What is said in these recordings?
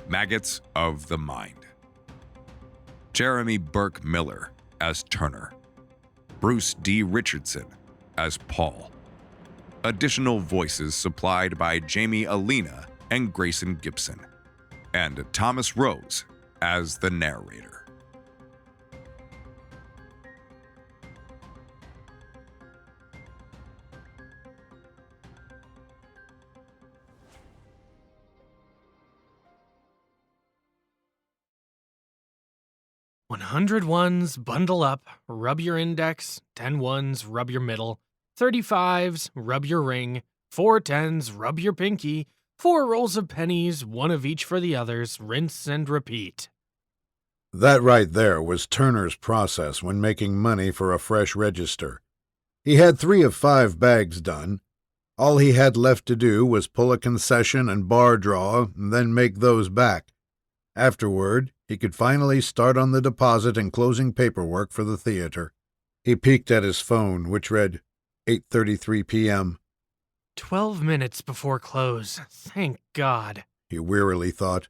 Maggots of the Mind. Jeramy Burke-Miller as Turner. Bruce D. Richardson as Paul. Additional voices supplied by Jamie Alena and Greyson Gibson. And Thomas Rose as the narrator. "101s, bundle up, rub your index, 10 ones, rub your middle, 35s, rub your ring, 4 10s, rub your pinky, 4 rolls of pennies, 1 of each for the others, rinse and repeat." That right there was Turner's process when making money for a fresh register. He had 3 of 5 bags done. All he had left to do was pull a concession and bar draw, and then make those back. Afterward, he could finally start on the deposit and closing paperwork for the theater. He peeked at his phone, which read 8:33 p.m. 12 minutes before close. Thank God. He wearily thought.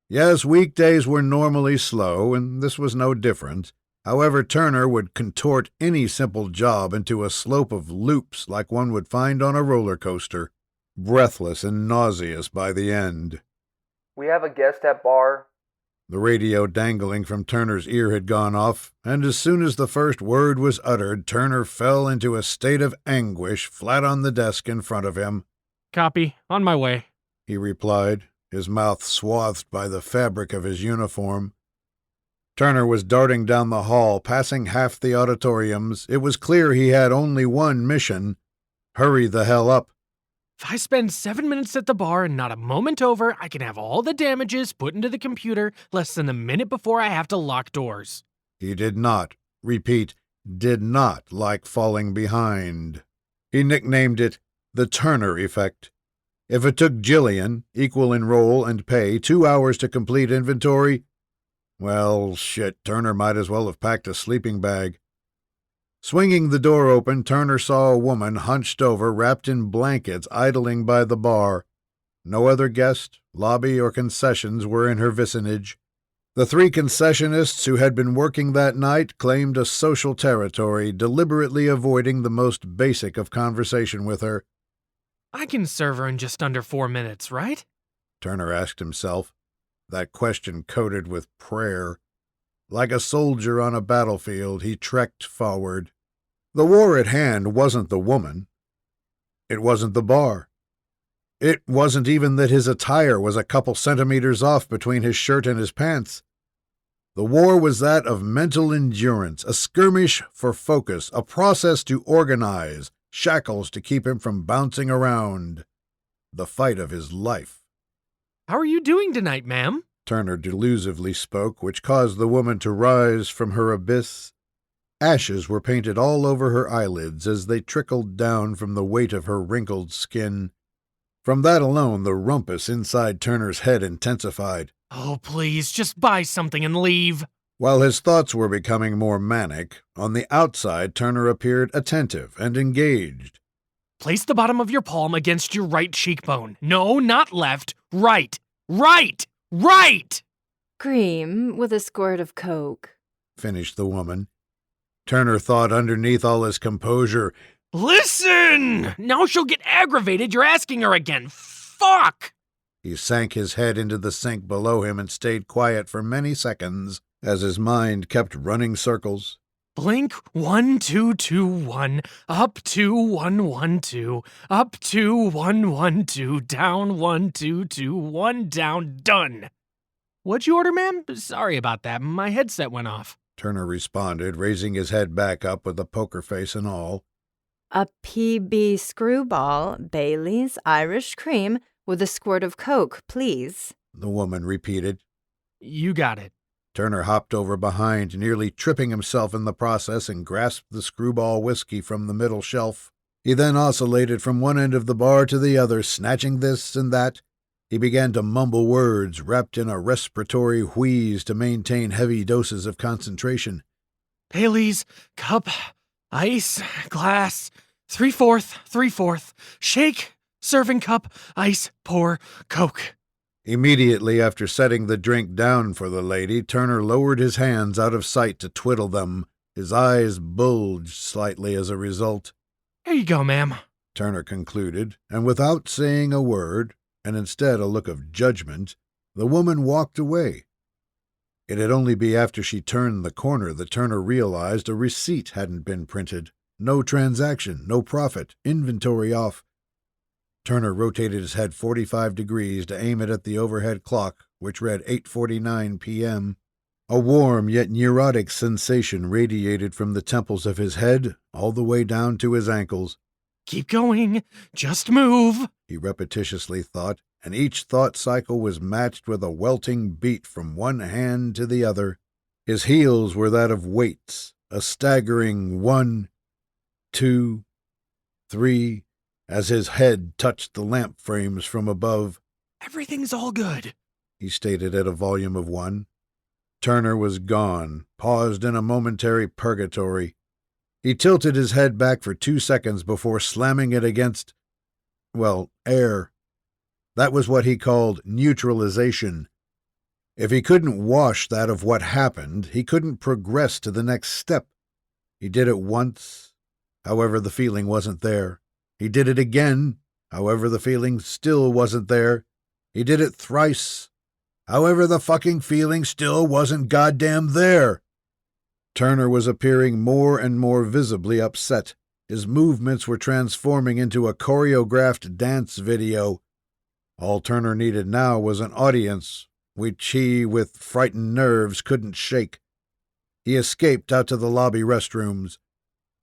Yes, weekdays were normally slow, and this was no different. However, Turner would contort any simple job into a slope of loops like one would find on a roller coaster, breathless and nauseous by the end. "We have a guest at bar." The radio dangling from Turner's ear had gone off, and as soon as the first word was uttered, Turner fell into a state of anguish flat on the desk in front of him. "Copy. On my way," he replied, his mouth swathed by the fabric of his uniform. Turner was darting down the hall, passing half the auditoriums. It was clear he had only one mission: hurry the hell up. "If I spend 7 minutes at the bar and not a moment over, I can have all the damages put into the computer less than a minute before I have to lock doors." He did not, repeat, did not like falling behind. He nicknamed it the Turner effect. If it took Jillian, equal in role and pay, 2 hours to complete inventory, well, shit, Turner might as well have packed a sleeping bag. Swinging the door open, Turner saw a woman hunched over, wrapped in blankets, idling by the bar. No other guest, lobby, or concessions were in her vicinage. The 3 concessionists who had been working that night claimed a social territory, deliberately avoiding the most basic of conversation with her. "I can serve her in just under 4 minutes, right?" Turner asked himself, that question coated with prayer. Like a soldier on a battlefield, he trekked forward. The war at hand wasn't the woman. It wasn't the bar. It wasn't even that his attire was a couple centimeters off between his shirt and his pants. The war was that of mental endurance, a skirmish for focus, a process to organize, shackles to keep him from bouncing around. The fight of his life. "How are you doing tonight, ma'am?" Turner delusively spoke, which caused the woman to rise from her abyss. Ashes were painted all over her eyelids as they trickled down from the weight of her wrinkled skin. From that alone, the rumpus inside Turner's head intensified. "Oh, please, just buy something and leave." While his thoughts were becoming more manic, on the outside Turner appeared attentive and engaged. "Place the bottom of your palm against your right cheekbone. No, not left. Right. Right! Right!" "Cream with a squirt of Coke," finished the woman. Turner thought underneath all his composure, "Listen! Now she'll get aggravated you're asking her again. Fuck!" He sank his head into the sink below him and stayed quiet for many seconds as his mind kept running circles. "Blink 1221, up 2112, up 2112, down 1221, down, done." "What'd you order, ma'am? Sorry about that, my headset went off." Turner responded, raising his head back up with a poker face and all. "A PB screwball, Bailey's Irish cream with a squirt of Coke, please," the woman repeated. "You got it." Turner hopped over behind, nearly tripping himself in the process, and grasped the screwball whiskey from the middle shelf. He then oscillated from one end of the bar to the other, snatching this and that. He began to mumble words, wrapped in a respiratory wheeze to maintain heavy doses of concentration. "Bailey's, cup, ice, glass, 3/4, 3/4, shake, serving cup, ice, pour, Coke." Immediately after setting the drink down for the lady, Turner lowered his hands out of sight to twiddle them. His eyes bulged slightly as a result. Here you go, ma'am, Turner concluded, and without saying a word, and instead a look of judgment, the woman walked away. It'd only be after she turned the corner that Turner realized a receipt hadn't been printed. No transaction, no profit, inventory off. Turner rotated his head 45 degrees to aim it at the overhead clock, which read 8:49 p.m. A warm yet neurotic sensation radiated from the temples of his head all the way down to his ankles. Keep going. Just move, he repetitiously thought, and each thought cycle was matched with a welting beat from one hand to the other. His heels were that of weights, a staggering 1, 2, 3, as his head touched the lamp frames from above. Everything's all good, he stated at a volume of 1. Turner was gone, paused in a momentary purgatory. He tilted his head back for 2 seconds before slamming it against, air. That was what he called neutralization. If he couldn't wash that of what happened, he couldn't progress to the next step. He did it once, however the feeling wasn't there. He did it again, however the feeling still wasn't there. He did it thrice, however the fucking feeling still wasn't goddamn there. Turner was appearing more and more visibly upset. His movements were transforming into a choreographed dance video. All Turner needed now was an audience, which he, with frightened nerves, couldn't shake. He escaped out to the lobby restrooms.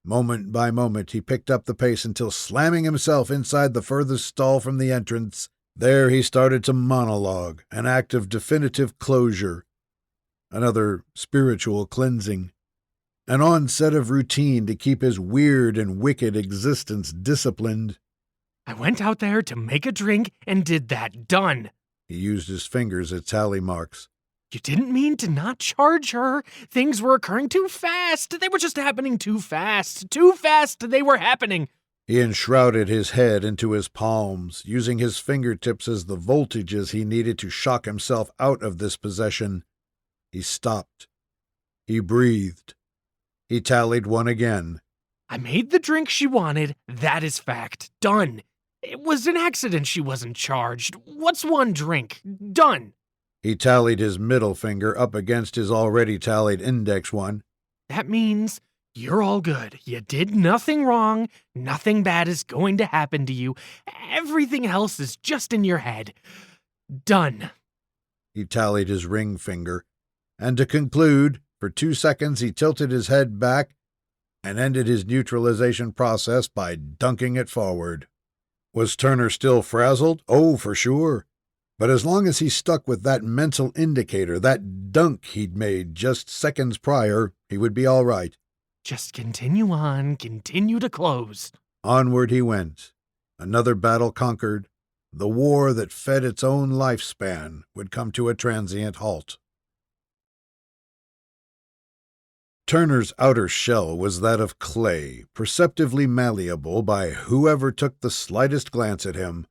Moment by moment, he picked up the pace until, slamming himself inside the furthest stall from the entrance, there he started to monologue, an act of definitive closure, another spiritual cleansing, an onset of routine to keep his weird and wicked existence disciplined. I went out there to make a drink and did that. Done. He used his fingers as tally marks. You didn't mean to not charge her. Things were occurring too fast. They were just happening too fast. Too fast they were happening. He enshrouded his head into his palms, using his fingertips as the voltages he needed to shock himself out of this possession. He stopped. He breathed. He tallied 1 again. I made the drink she wanted. That is fact. Done. It was an accident she wasn't charged. What's 1 drink? Done. He tallied his middle finger up against his already tallied index one. That means you're all good. You did nothing wrong. Nothing bad is going to happen to you. Everything else is just in your head. Done. He tallied his ring finger. And to conclude, for 2 seconds he tilted his head back and ended his neutralization process by dunking it forward. Was Turner still frazzled? Oh, for sure. But as long as he stuck with that mental indicator, that dunk he'd made just seconds prior, he would be all right. Just continue on, continue to close. Onward he went. Another battle conquered. The war that fed its own lifespan would come to a transient halt. Turner's outer shell was that of clay, perceptibly malleable by whoever took the slightest glance at him.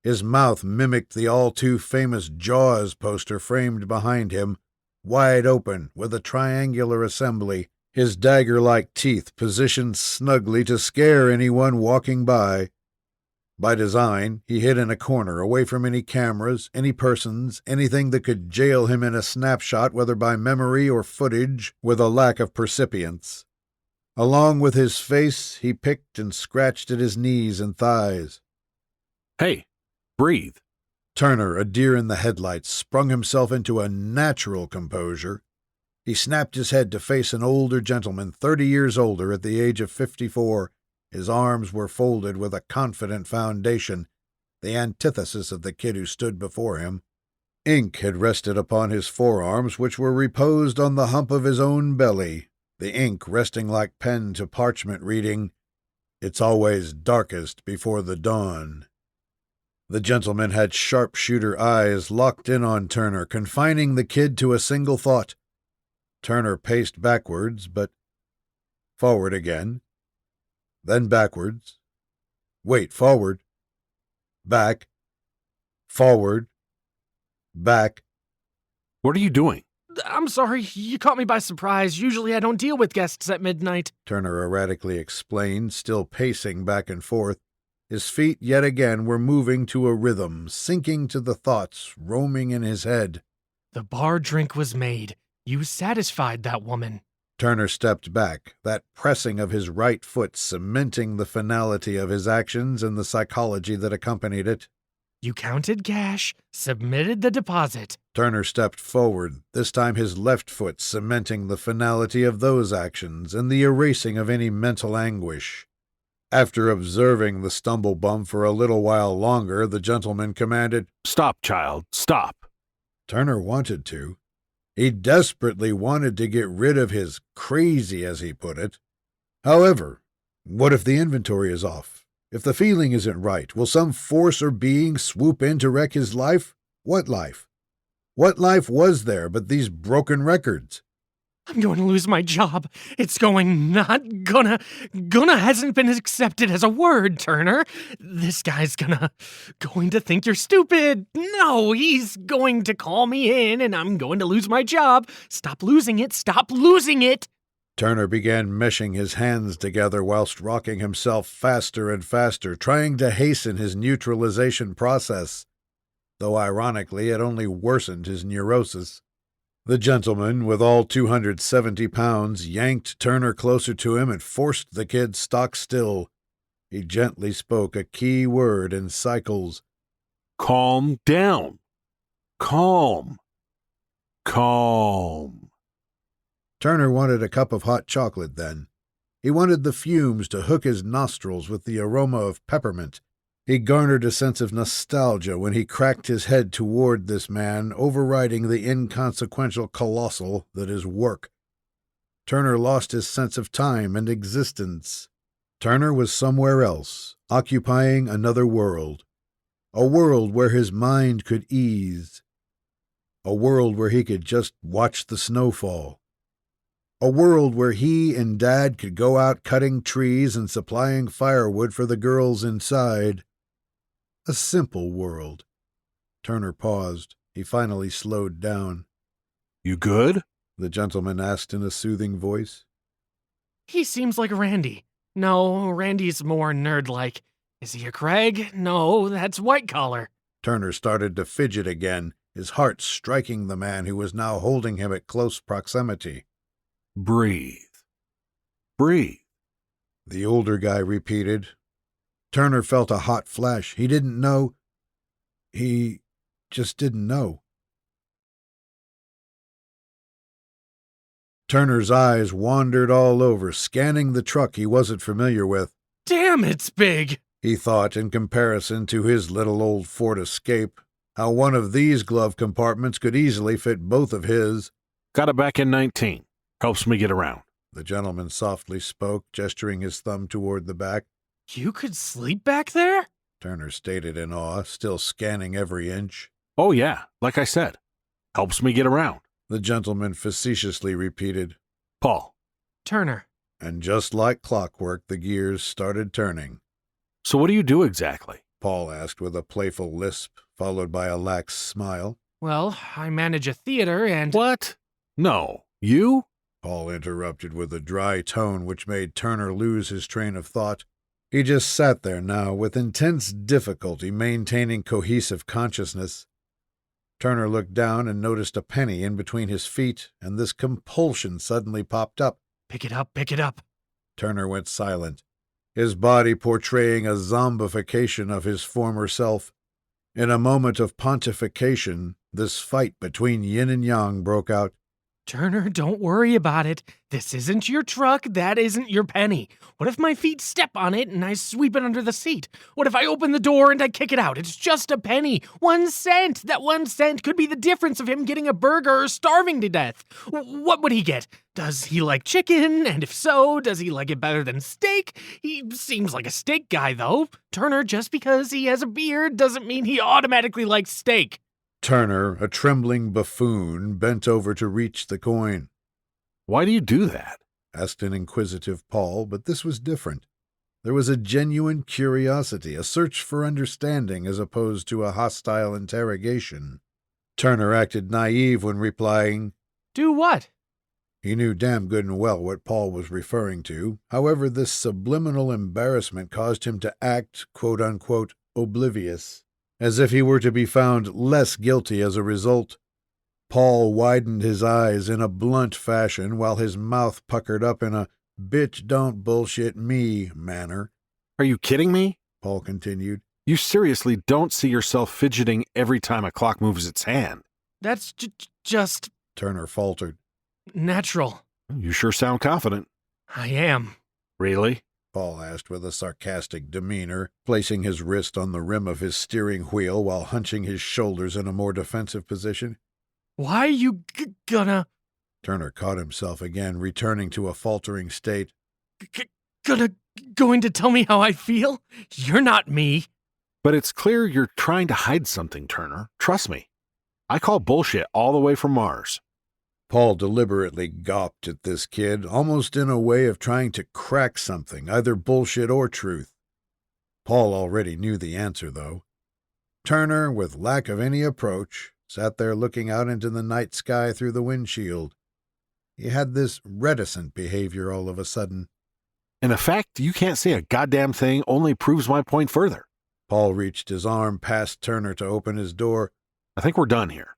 His mouth mimicked the all-too-famous Jaws poster framed behind him, wide open with a triangular assembly, his dagger-like teeth positioned snugly to scare anyone walking by. By design, he hid in a corner, away from any cameras, any persons, anything that could jail him in a snapshot, whether by memory or footage, with a lack of percipience. Along with his face, he picked and scratched at his knees and thighs. Hey, breathe. Turner, a deer in the headlights, sprung himself into a natural composure. He snapped his head to face an older gentleman, 30 years older at the age of 54. His arms were folded with a confident foundation, the antithesis of the kid who stood before him. Ink had rested upon his forearms, which were reposed on the hump of his own belly, the ink resting like pen to parchment, reading, "It's always darkest before the dawn." The gentleman had sharpshooter eyes locked in on Turner, confining the kid to a single thought. Turner paced backwards, but forward again. Then backwards. Wait, forward. Back. Forward. Back. What are you doing? I'm sorry, you caught me by surprise. Usually I don't deal with guests at midnight. Turner erratically explained, still pacing back and forth. His feet yet again were moving to a rhythm, sinking to the thoughts roaming in his head. The bar drink was made. You satisfied that woman. Turner stepped back, that pressing of his right foot cementing the finality of his actions and the psychology that accompanied it. You counted cash, submitted the deposit. Turner stepped forward, this time his left foot cementing the finality of those actions and the erasing of any mental anguish. After observing the stumble-bum for a little while longer, the gentleman commanded, Stop, child, stop. Turner wanted to. He desperately wanted to get rid of his crazy, as he put it. However, what if the inventory is off? If the feeling isn't right, will some force or being swoop in to wreck his life? What life? What life was there but these broken records? I'm going to lose my job. It's not gonna hasn't been accepted as a word, Turner. This guy's going to think you're stupid. No, he's going to call me in and I'm going to lose my job. Stop losing it. Stop losing it. Turner began meshing his hands together whilst rocking himself faster and faster, trying to hasten his neutralization process, though ironically it only worsened his neurosis. The gentleman, with all 270 pounds, yanked Turner closer to him and forced the kid stock still. He gently spoke a key word in cycles. Calm down. Calm. Calm. Turner wanted a cup of hot chocolate then. He wanted the fumes to hook his nostrils with the aroma of peppermint. He garnered a sense of nostalgia when he cracked his head toward this man, overriding the inconsequential colossal that is work. Turner lost his sense of time and existence. Turner was somewhere else, occupying another world. A world where his mind could ease. A world where he could just watch the snow fall. A world where he and Dad could go out cutting trees and supplying firewood for the girls inside. A simple world. Turner paused. He finally slowed down. You good? The gentleman asked in a soothing voice. He seems like Randy. No, Randy's more nerd-like. Is he a Craig? No, that's white collar. Turner started to fidget again, his heart striking the man who was now holding him at close proximity. Breathe. Breathe. The older guy repeated. Turner felt a hot flash. He didn't know. He just didn't know. Turner's eyes wandered all over, scanning the truck he wasn't familiar with. Damn, it's big, he thought in comparison to his little old Ford Escape. How one of these glove compartments could easily fit both of his. Got it back in 19. Helps me get around. The gentleman softly spoke, gesturing his thumb toward the back. You could sleep back there? Turner stated in awe, still scanning every inch. Oh, yeah, like I said. Helps me get around. The gentleman facetiously repeated. Paul. Turner. And just like clockwork, the gears started turning. So what do you do exactly? Paul asked with a playful lisp, followed by a lax smile. Well, I manage a theater and— What? No. You? Paul interrupted with a dry tone which made Turner lose his train of thought. He just sat there now, with intense difficulty maintaining cohesive consciousness. Turner looked down and noticed a penny in between his feet, and this compulsion suddenly popped up. Pick it up, pick it up. Turner went silent, his body portraying a zombification of his former self. In a moment of pontification, this fight between yin and yang broke out. Turner, don't worry about it. This isn't your truck, that isn't your penny. What if my feet step on it and I sweep it under the seat? What if I open the door and I kick it out? It's just a penny. 1 cent. That 1 cent could be the difference of him getting a burger or starving to death. What would he get? Does he like chicken? And if so, does he like it better than steak? He seems like a steak guy, though. Turner, just because he has a beard doesn't mean he automatically likes steak. Turner, a trembling buffoon, bent over to reach the coin. Why do you do that? Asked an inquisitive Paul, but this was different. There was a genuine curiosity, a search for understanding as opposed to a hostile interrogation. Turner acted naive when replying. Do what? He knew damn good and well what Paul was referring to. However, this subliminal embarrassment caused him to act, quote-unquote, oblivious, as if he were to be found less guilty as a result. Paul widened his eyes in a blunt fashion while his mouth puckered up in a bitch don't bullshit me manner. Are you kidding me? Paul continued. You seriously don't see yourself fidgeting every time a clock moves its hand. That's just Turner faltered. natural. You sure sound confident. I am. Really? Paul asked with a sarcastic demeanor, placing his wrist on the rim of his steering wheel while hunching his shoulders in a more defensive position. Why are you gonna... Turner caught himself again, returning to a faltering state. Going to tell me how I feel? You're not me. But it's clear you're trying to hide something, Turner. Trust me. I call bullshit all the way from Mars. Paul deliberately gawped at this kid, almost in a way of trying to crack something, either bullshit or truth. Paul already knew the answer, though. Turner, with lack of any approach, sat there looking out into the night sky through the windshield. He had this reticent behavior all of a sudden. And the fact you can't say a goddamn thing only proves my point further. Paul reached his arm past Turner to open his door. I think we're done here.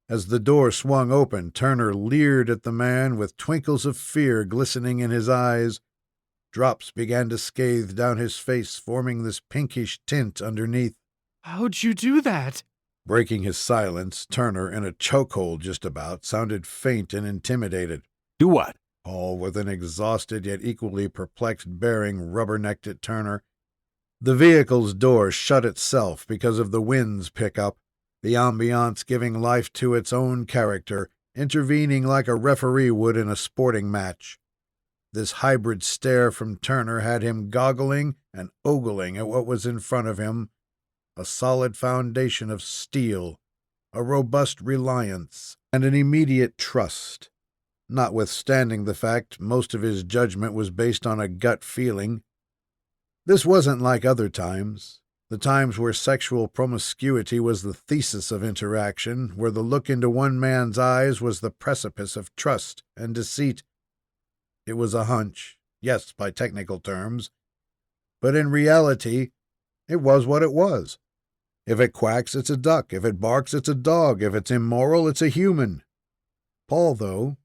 As the door swung open, Turner leered at the man with twinkles of fear glistening in his eyes. Drops began to scathe down his face, forming this pinkish tint underneath. How'd you do that? Breaking his silence, Turner, in a chokehold just about, sounded faint and intimidated. Do what? Paul, with an exhausted yet equally perplexed bearing, rubbernecked at Turner. The vehicle's door shut itself because of the wind's pickup, the ambiance giving life to its own character, intervening like a referee would in a sporting match. This hybrid stare from Turner had him goggling and ogling at what was in front of him, a solid foundation of steel, a robust reliance, and an immediate trust, notwithstanding the fact most of his judgment was based on a gut feeling. This wasn't like other times, the times where sexual promiscuity was the thesis of interaction, where the look into one man's eyes was the precipice of trust and deceit. It was a hunch, yes, by technical terms, but in reality, it was what it was. If it quacks, it's a duck. If it barks, it's a dog. If it's immoral, it's a human. Paul, though,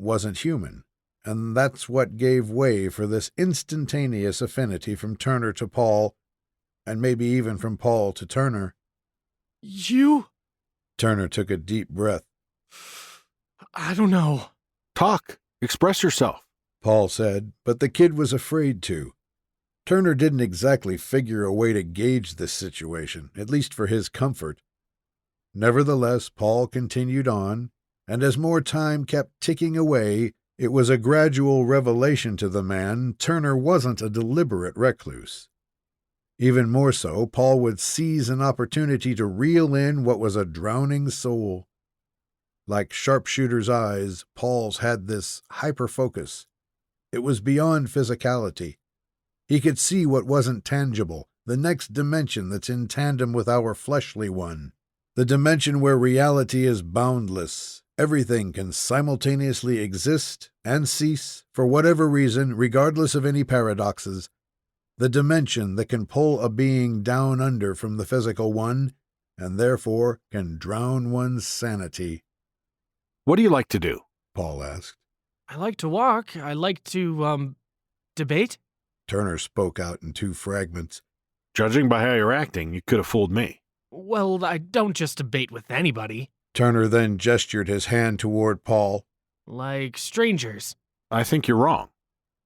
wasn't human, and that's what gave way for this instantaneous affinity from Turner to Paul, and maybe even from Paul to Turner. You? Turner took a deep breath. I don't know. Talk. Express yourself. Paul said, but the kid was afraid to. Turner didn't exactly figure a way to gauge this situation, at least for his comfort. Nevertheless, Paul continued on, and as more time kept ticking away, it was a gradual revelation to the man Turner wasn't a deliberate recluse. Even more so, Paul would seize an opportunity to reel in what was a drowning soul. Like sharpshooter's eyes, Paul's had this hyperfocus. It was beyond physicality. He could see what wasn't tangible, the next dimension that's in tandem with our fleshly one, the dimension where reality is boundless. Everything can simultaneously exist and cease, for whatever reason, regardless of any paradoxes. The dimension that can pull a being down under from the physical one, and therefore can drown one's sanity. What do you like to do? Paul asked. I like to walk. I like to, debate. Turner spoke out in two fragments. Judging by how you're acting, you could have fooled me. Well, I don't just debate with anybody. Turner then gestured his hand toward Paul. Like strangers. I think you're wrong.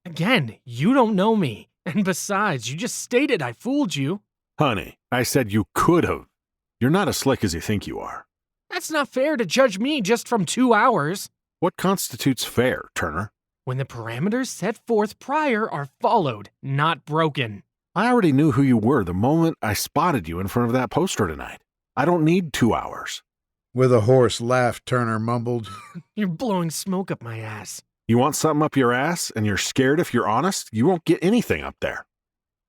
Again, you don't know me. And besides, you just stated I fooled you. Honey, I said you could have. You're not as slick as you think you are. That's not fair to judge me just from 2 hours. What constitutes fair, Turner? When the parameters set forth prior are followed, not broken. I already knew who you were the moment I spotted you in front of that poster tonight. I don't need 2 hours. With a hoarse laugh, Turner mumbled, You're blowing smoke up my ass. You want something up your ass and you're scared if you're honest, you won't get anything up there.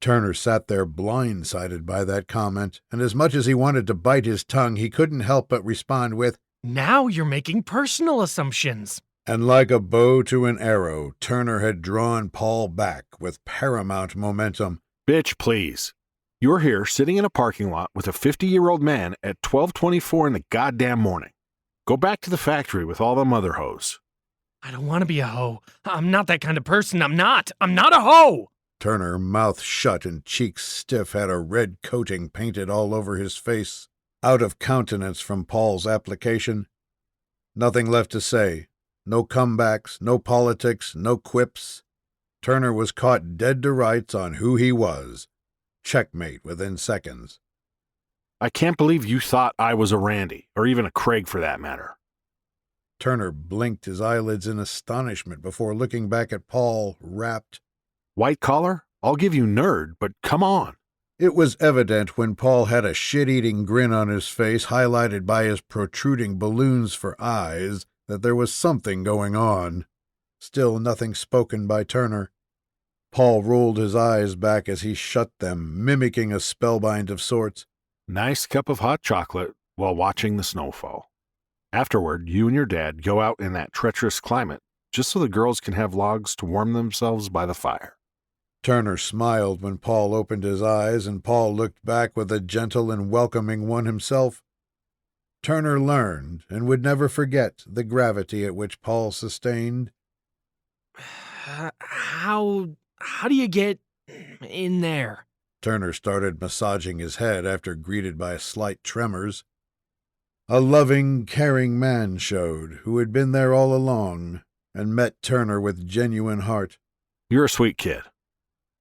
Turner sat there blindsided by that comment, and as much as he wanted to bite his tongue, he couldn't help but respond with, Now you're making personal assumptions. and like a bow to an arrow, Turner had drawn Paul back with paramount momentum. Bitch, please. You're here sitting in a parking lot with a 50-year-old man at 12:24 in the goddamn morning. Go back to the factory with all them other hoes. I don't want to be a hoe. I'm not that kind of person. I'm not a hoe! Turner, mouth shut and cheeks stiff, had a red coating painted all over his face. Out of countenance from Paul's application. Nothing left to say. No comebacks, no politics, no quips. Turner was caught dead to rights on who he was. Checkmate within seconds. I can't believe you thought I was a Randy, or even a Craig for that matter. Turner blinked his eyelids in astonishment before looking back at Paul, rapt. White collar? I'll give you nerd, but come on. It was evident when Paul had a shit-eating grin on his face, highlighted by his protruding balloons for eyes, that there was something going on. Still nothing spoken by Turner. Paul rolled his eyes back as he shut them, mimicking a spellbind of sorts. Nice cup of hot chocolate while watching the snowfall. Afterward, you and your dad go out in that treacherous climate, just so the girls can have logs to warm themselves by the fire. Turner smiled when Paul opened his eyes, and Paul looked back with a gentle and welcoming one himself. Turner learned, and would never forget, the gravity at which Paul sustained. How do you get in there? Turner started massaging his head after greeted by slight tremors. A loving, caring man showed, who had been there all along, and met Turner with genuine heart. You're a sweet kid.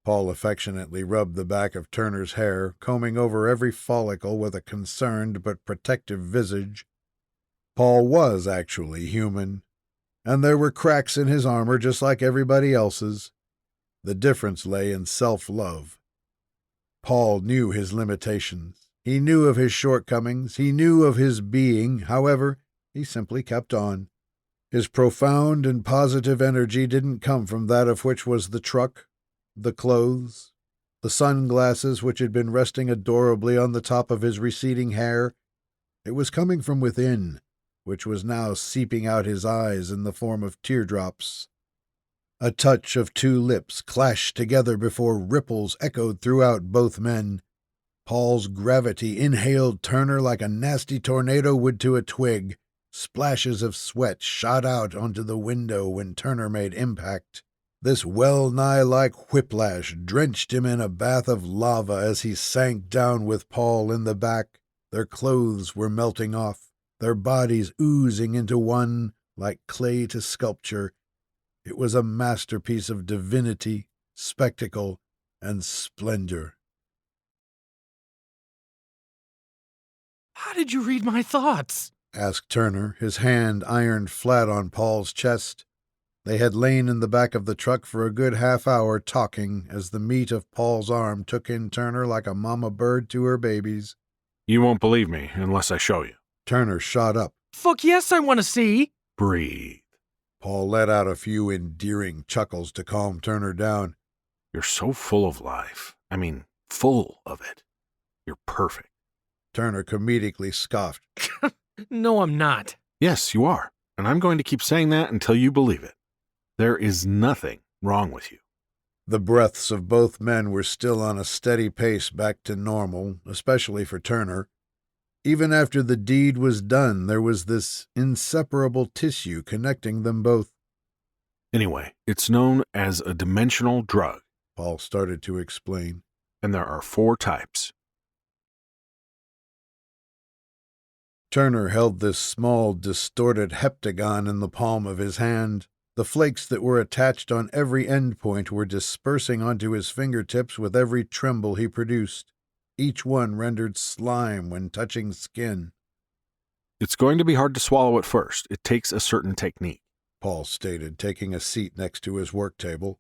Paul affectionately rubbed the back of Turner's hair, combing over every follicle with a concerned but protective visage. Paul was actually human, and there were cracks in his armor just like everybody else's. The difference lay in self-love. Paul knew his limitations. He knew of his shortcomings. He knew of his being. However, he simply kept on. His profound and positive energy didn't come from that of which was the truck, the clothes, the sunglasses which had been resting adorably on the top of his receding hair. It was coming from within, which was now seeping out his eyes in the form of teardrops. A touch of two lips clashed together before ripples echoed throughout both men. Paul's gravity inhaled Turner like a nasty tornado would to a twig. Splashes of sweat shot out onto the window when Turner made impact. This well-nigh like whiplash drenched him in a bath of lava as he sank down with Paul in the back. Their clothes were melting off, their bodies oozing into one like clay to sculpture. It was a masterpiece of divinity, spectacle, and splendor. How did you read my thoughts? Asked Turner, his hand ironed flat on Paul's chest. They had lain in the back of the truck for a good half hour talking as the meat of Paul's arm took in Turner like a mama bird to her babies. You won't believe me unless I show you. Turner shot up. Fuck yes, I want to see. Breathe. Paul let out a few endearing chuckles to calm Turner down. You're so full of life. I mean, full of it. You're perfect. Turner comedically scoffed. No, I'm not. Yes, you are. And I'm going to keep saying that until you believe it. There is nothing wrong with you. The breaths of both men were still on a steady pace back to normal, especially for Turner. Even after the deed was done, there was this inseparable tissue connecting them both. Anyway, it's known as a dimensional drug, Paul started to explain. and there are 4 types. Turner held this small, distorted heptagon in the palm of his hand. The flakes that were attached on every endpoint were dispersing onto his fingertips with every tremble he produced. Each one rendered slime when touching skin. It's going to be hard to swallow at first. It takes a certain technique, Paul stated, taking a seat next to his work table.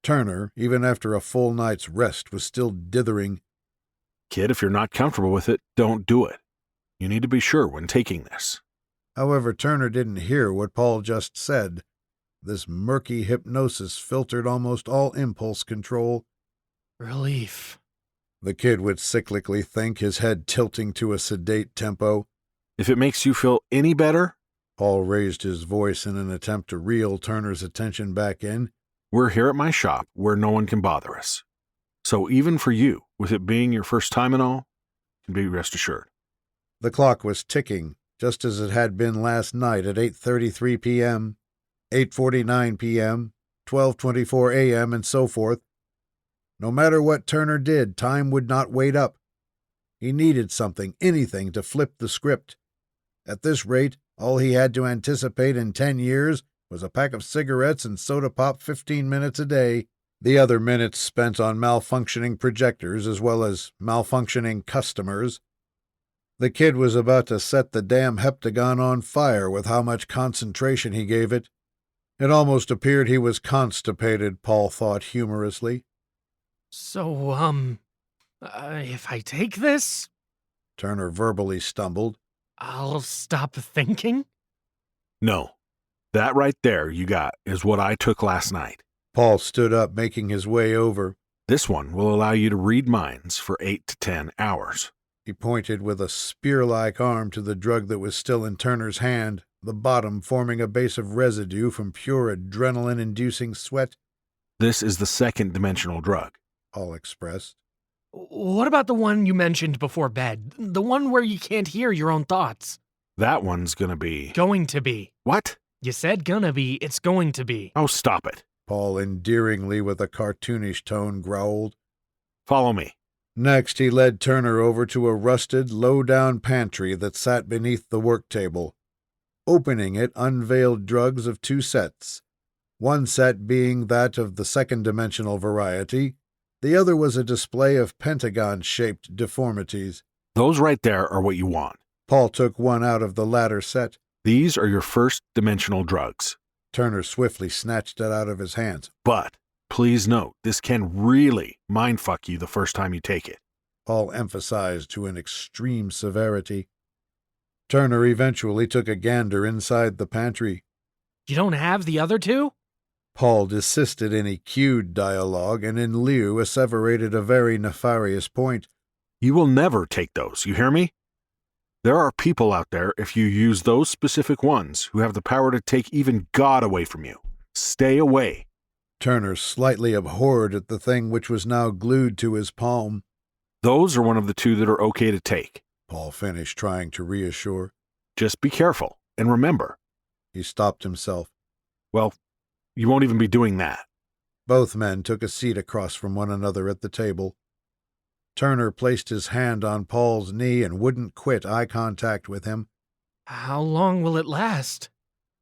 Turner, even after a full night's rest, was still dithering. Kid, if you're not comfortable with it, don't do it. You need to be sure when taking this. However, Turner didn't hear what Paul just said. This murky hypnosis filtered almost all impulse control. Relief. The kid would cyclically think, his head tilting to a sedate tempo. If it makes you feel any better, Paul raised his voice in an attempt to reel Turner's attention back in. we're here at my shop where no one can bother us. So even for you, with it being your first time and all, you can be rest assured. The clock was ticking, just as it had been last night at 8:33 p.m., 8:49 p.m., 12:24 a.m., and so forth. No matter what Turner did, time would not wait up. He needed something, anything, to flip the script. At this rate, all he had to anticipate in 10 years was a pack of cigarettes and soda pop 15 minutes a day, the other minutes spent on malfunctioning projectors as well as malfunctioning customers. The kid was about to set the damn heptagon on fire with how much concentration he gave it. It almost appeared he was constipated, Paul thought humorously. So, if I take this, Turner verbally stumbled. I'll stop thinking? No, that right there you got is what I took last night. Paul stood up, making his way over. This one will allow you to read minds for 8 to 10 hours. He pointed with a spear-like arm to the drug that was still in Turner's hand, the bottom forming a base of residue from pure adrenaline-inducing sweat. This is the second-dimensional drug. Paul expressed. What about the one you mentioned before bed? The one where you can't hear your own thoughts? That one's gonna be... Going to be. What? You said gonna be, it's going to be. Oh, stop it. Paul endearingly, with a cartoonish tone, growled. Follow me. Next, he led Turner over to a rusted, low-down pantry that sat beneath the work table. Opening it unveiled drugs of 2 sets, one set being that of the second-dimensional variety. The other was a display of pentagon-shaped deformities. Those right there are what you want. Paul took one out of the latter set. These are your first-dimensional drugs. Turner swiftly snatched it out of his hands. But please note, this can really mindfuck you the first time you take it. Paul emphasized to an extreme severity. Turner eventually took a gander inside the pantry. You don't have the other two? Paul desisted any cued dialogue and in lieu asseverated a very nefarious point. You will never take those, you hear me? There are people out there, if you use those specific ones, who have the power to take even God away from you. Stay away. Turner slightly abhorred at the thing which was now glued to his palm. Those are one of the 2 that are okay to take. Paul finished, trying to reassure. Just be careful, and remember. He stopped himself. Well, you won't even be doing that. Both men took a seat across from one another at the table. Turner placed his hand on Paul's knee and wouldn't quit eye contact with him. How long will it last?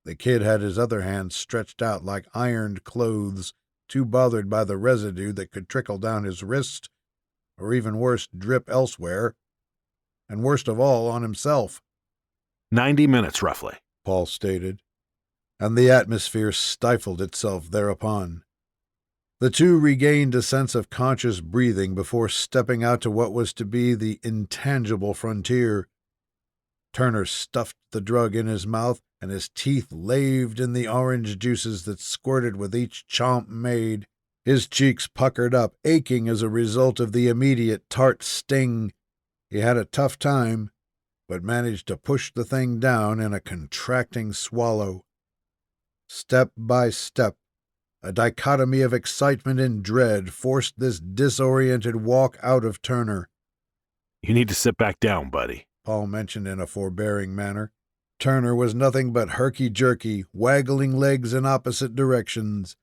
The kid had his other hand stretched out like ironed clothes, too bothered by the residue that could trickle down his wrist, or even worse, drip elsewhere, and worst of all, on himself. 90 minutes, roughly, Paul stated, and the atmosphere stifled itself thereupon. The 2 regained a sense of conscious breathing before stepping out to what was to be the intangible frontier. Turner stuffed the drug in his mouth, and his teeth laved in the orange juices that squirted with each chomp made. His cheeks puckered up, aching as a result of the immediate tart sting. He had a tough time, but managed to push the thing down in a contracting swallow. Step by step, a dichotomy of excitement and dread forced this disoriented walk out of Turner. You need to sit back down, buddy, Paul mentioned in a forbearing manner. Turner was nothing but herky-jerky, waggling legs in opposite directions.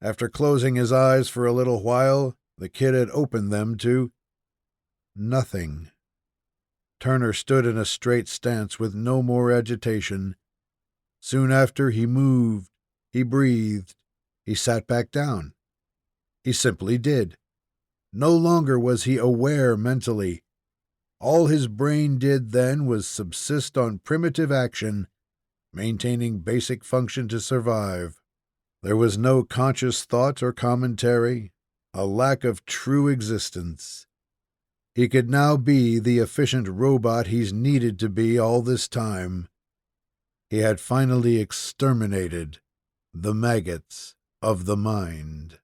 After closing his eyes for a little while, the kid had opened them to nothing. Turner stood in a straight stance with no more agitation. Soon after, he moved, he breathed, he sat back down. He simply did. No longer was he aware mentally. All his brain did then was subsist on primitive action, maintaining basic function to survive. There was no conscious thought or commentary, a lack of true existence. He could now be the efficient robot he's needed to be all this time. He had finally exterminated the maggots of the mind.